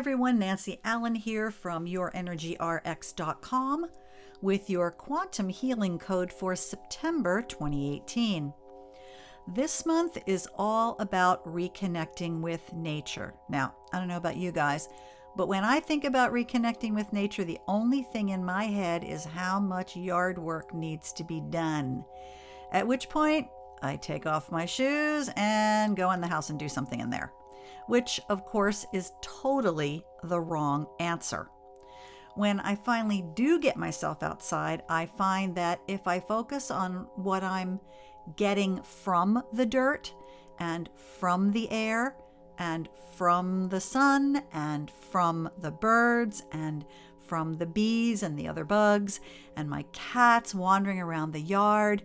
everyone, Nancy Allen here from YourEnergyRx.com with your quantum healing code for September 2018. This month is all about reconnecting with nature. Now, I don't know about you guys, but when I think about reconnecting with nature, the only thing in my head is how much yard work needs to be done. At which point, I take off my shoes and go in the house and do something in there, which of course is totally the wrong answer. When I finally do get myself outside, I find that if I focus on what I'm getting from the dirt and from the air and from the sun and from the birds and from the bees and the other bugs and my cats wandering around the yard,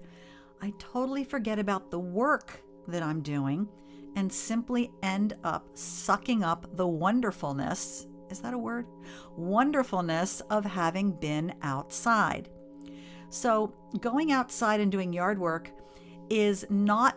I totally forget about the work that I'm doing and simply end up sucking up the wonderfulness, is that a word? Wonderfulness of having been outside. So going outside and doing yard work is not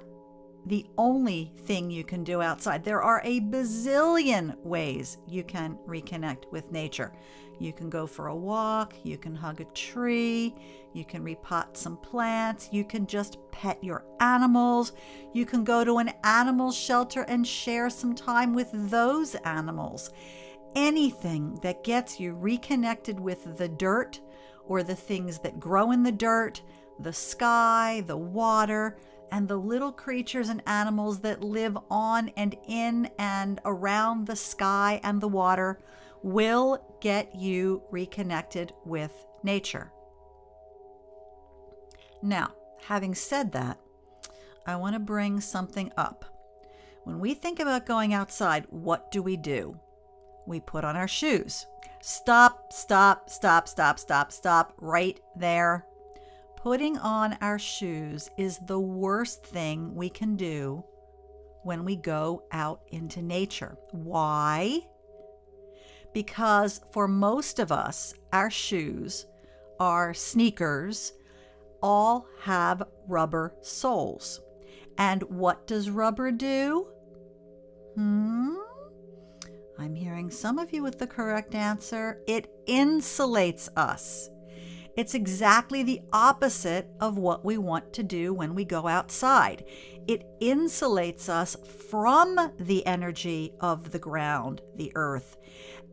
the only thing you can do outside. There are a bazillion ways you can reconnect with nature. You can go for a walk, you can hug a tree, you can repot some plants, you can just pet your animals, you can go to an animal shelter and share some time with those animals. Anything that gets you reconnected with the dirt or the things that grow in the dirt, the sky, the water, and the little creatures and animals that live on and in and around the sky and the water will get you reconnected with nature. Now, having said that, I want to bring something up. When we think about going outside, what do? We put on our shoes. Stop right there. Putting on our shoes is the worst thing we can do when we go out into nature. Why? Because for most of us, our shoes, our sneakers, all have rubber soles. And what does rubber do? I'm hearing some of you with the correct answer. It insulates us. It's exactly the opposite of what we want to do when we go outside. It insulates us from the energy of the ground, the earth.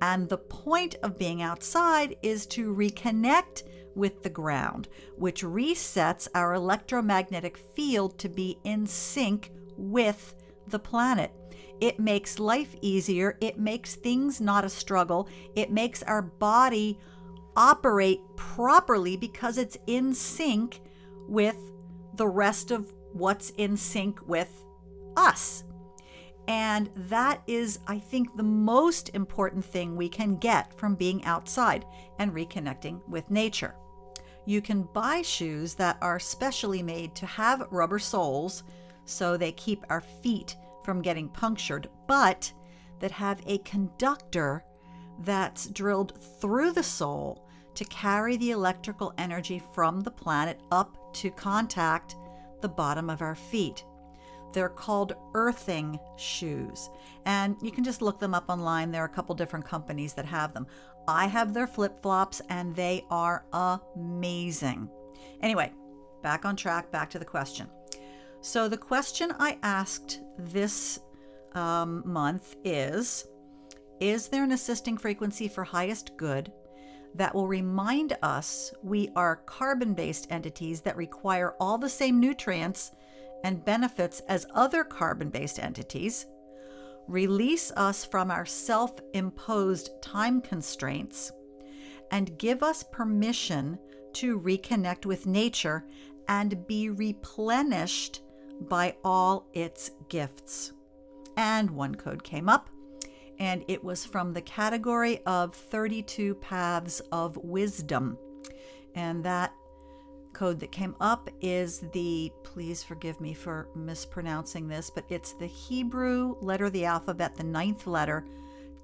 And the point of being outside is to reconnect with the ground, which resets our electromagnetic field to be in sync with the planet. It makes life easier. It makes things not a struggle. It makes our body operate properly because it's in sync with the rest of what's in sync with us. And that is, I think, the most important thing we can get from being outside and reconnecting with nature. You can buy shoes that are specially made to have rubber soles so they keep our feet from getting punctured, but that have a conductor that's drilled through the sole to carry the electrical energy from the planet up to contact the bottom of our feet. They're called earthing shoes, and you can just look them up online. There are a couple different companies that have them. I have their flip-flops, and they are amazing. Anyway, back on track, back to the question. So the question I asked this month is there an assisting frequency for highest good that will remind us we are carbon-based entities that require all the same nutrients and benefits as other carbon-based entities, release us from our self-imposed time constraints, and give us permission to reconnect with nature and be replenished by all its gifts? And one code came up, and it was from the category of 32 Paths of Wisdom. And that code that came up is please forgive me for mispronouncing this, but it's the Hebrew letter of the alphabet, the 9th letter,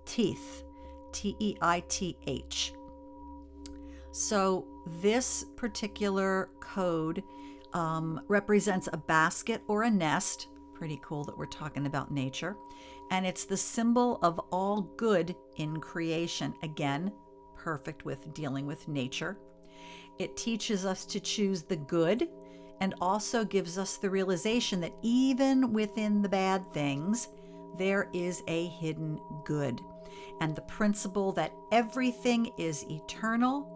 Teith, Teith. So this particular code represents a basket or a nest. Pretty cool that we're talking about nature. and it's the symbol of all good in creation. Again, perfect with dealing with nature. It teaches us to choose the good and also gives us the realization that even within the bad things, there is a hidden good. And the principle that everything is eternal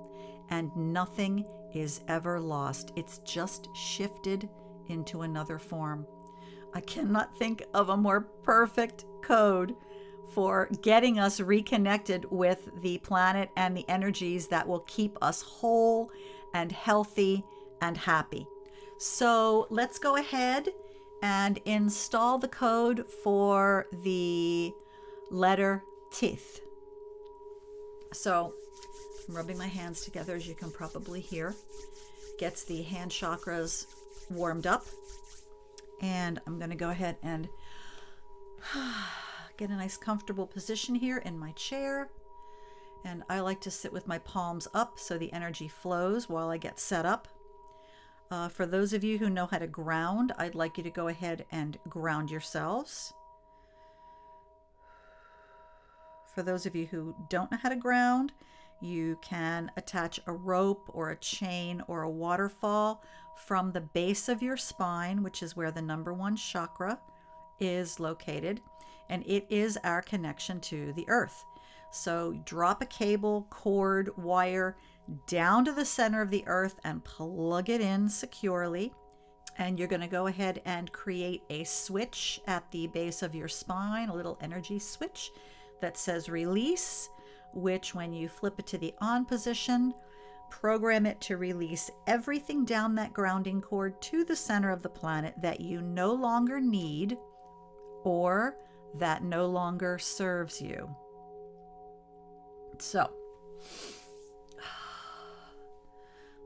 and nothing is ever lost. It's just shifted into another form. I cannot think of a more perfect code for getting us reconnected with the planet and the energies that will keep us whole and healthy and happy. So let's go ahead and install the code for the letter Teith. So I'm rubbing my hands together, as you can probably hear. Gets the hand chakras warmed up. And I'm going to go ahead and get a nice comfortable position here in my chair. And I like to sit with my palms up so the energy flows while I get set up. For those of you who know how to ground, I'd like you to go ahead and ground yourselves. For those of you who don't know how to ground, you can attach a rope or a chain or a waterfall from the base of your spine, which is where the number one chakra is located, and it is our connection to the earth. So drop a cable, cord, wire down to the center of the earth and plug it in securely. And you're going to go ahead and create a switch at the base of your spine, a little energy switch that says release, which when you flip it to the on position, program it to release everything down that grounding cord to the center of the planet that you no longer need or that no longer serves you. So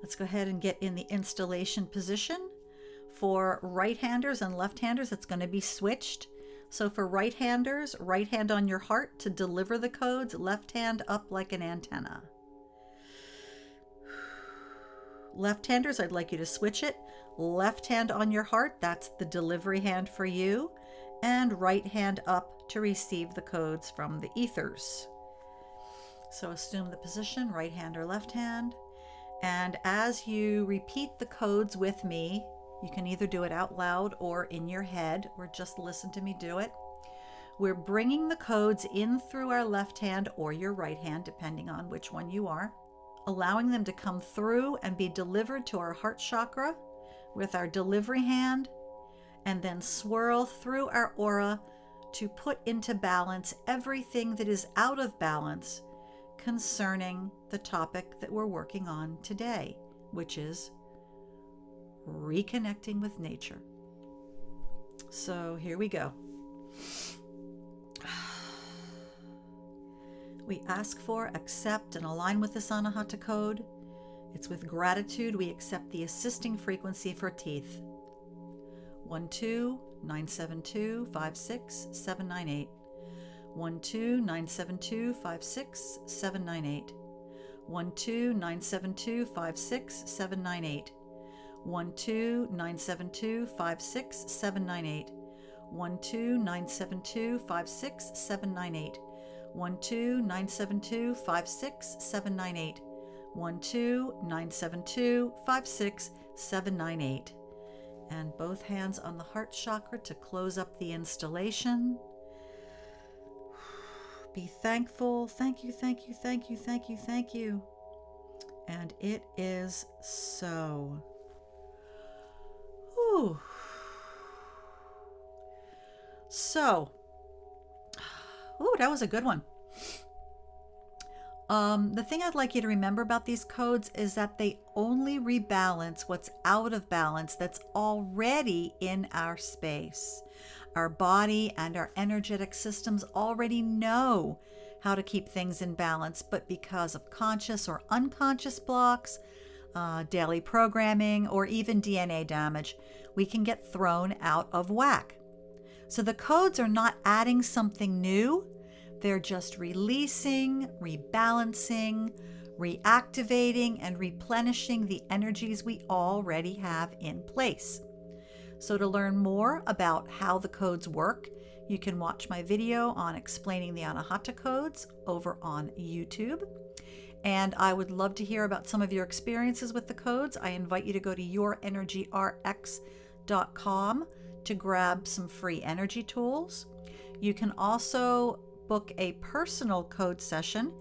let's go ahead and get in the installation position. For right-handers and left-handers, it's going to be switched. So for right-handers, right hand on your heart to deliver the codes, left hand up like an antenna. Left-handers, I'd like you to switch it. Left hand on your heart, that's the delivery hand for you. And right hand up to receive the codes from the ethers. So assume the position, right hand or left hand. And as you repeat the codes with me, you can either do it out loud or in your head, or just listen to me do it. We're bringing the codes in through our left hand or your right hand, depending on which one you are, allowing them to come through and be delivered to our heart chakra with our delivery hand, and then swirl through our aura to put into balance everything that is out of balance concerning the topic that we're working on today, which is reconnecting with nature. So here we go. We ask for, accept, and align with this ANAHATA code. It's with gratitude we accept the assisting frequency for Teith. 12-972-56798. 12-972-56798. 12-972-56798. 12-972-56798. 12-972-56798. 12-972-56798. 12-972-56798. And both hands on the heart chakra to close up the installation. Be thankful. Thank you, thank you, thank you, thank you, thank you. And it is so. Whew. So, that was a good one. The thing I'd like you to remember about these codes is that they only rebalance what's out of balance that's already in our space. Our body and our energetic systems already know how to keep things in balance, but because of conscious or unconscious blocks, daily programming, or even DNA damage, we can get thrown out of whack. So the codes are not adding something new. They're just releasing, rebalancing, reactivating, and replenishing the energies we already have in place. So to learn more about how the codes work, you can watch my video on explaining the ANAHATA codes over on YouTube. And I would love to hear about some of your experiences with the codes. I invite you to go to YourEnergyRx.com to grab some free energy tools. You can also book a personal code session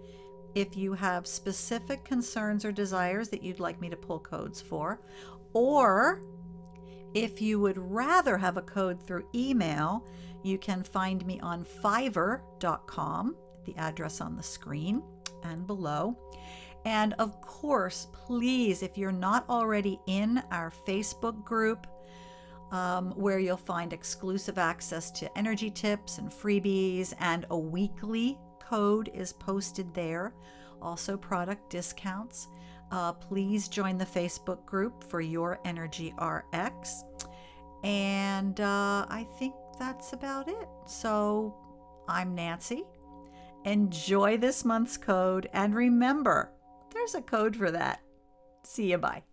if you have specific concerns or desires that you'd like me to pull codes for, or if you would rather have a code through email, you can find me on Fiverr.com, the address on the screen and below. And of course, please, if you're not already in our Facebook group, where you'll find exclusive access to energy tips and freebies, and a weekly code is posted there, also product discounts. Please join the Facebook group for Your Energy RX. And I think that's about it. So I'm Nancy. Enjoy this month's code, and remember, there's a code for that. See you, bye.